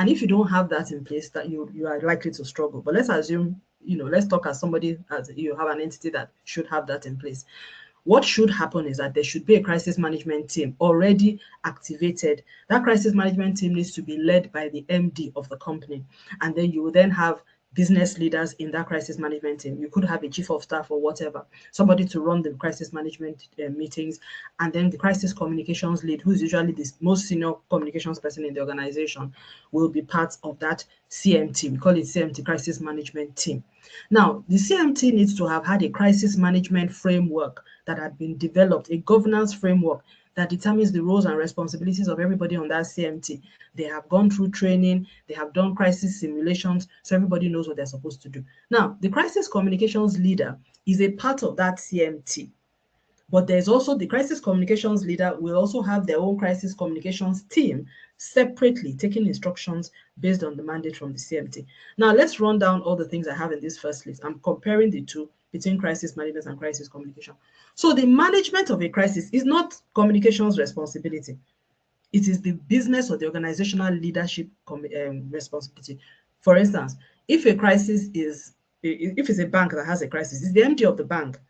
And if you don't have that in place, that you are likely to struggle. But let's assume, let's talk as somebody, as you have an entity that should have that in place. What should happen is that there should be a crisis management team already activated. That crisis management team needs to be led by the MD of the company. And then you will then have business leaders in that crisis management team. You could have a chief of staff or whatever, somebody to run the crisis management meetings, and then the crisis communications lead, who's usually the most senior communications person in the organization, will be part of that CMT. We call it CMT, crisis management team. Now, the CMT needs to have had a crisis management framework that had been developed, a governance framework that determines the roles and responsibilities of everybody on that CMT. They have gone through training, they have done crisis simulations, so everybody knows what they're supposed to do. Now, the crisis communications leader is a part of that CMT. But there's also the crisis communications leader will also have their own crisis communications team separately taking instructions based on the mandate from the CMT. Now, let's run down all the things I have in this first list. I'm comparing the two between crisis management and crisis communication. So the management of a crisis is not communications responsibility. It is the business or the organizational leadership responsibility. For instance, if it's a bank that has a crisis, it's the MD of the bank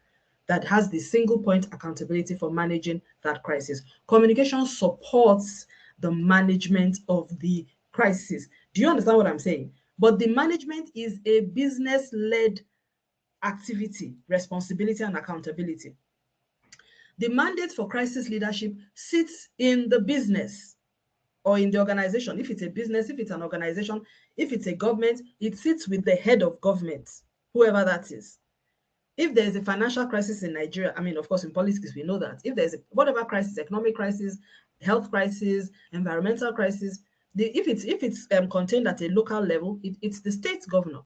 that has the single point accountability for managing that crisis. Communication supports the management of the crisis. Do you understand what I'm saying? But the management is a business-led activity, responsibility, and accountability. The mandate for crisis leadership sits in the business or in the organization. If it's a business, if it's an organization, if it's a government, it sits with the head of government, whoever that is. If there's a financial crisis in Nigeria, I mean, of course, in politics, we know that. If there's whatever crisis, economic crisis, health crisis, environmental crisis, if it's contained at a local level, it's the state governor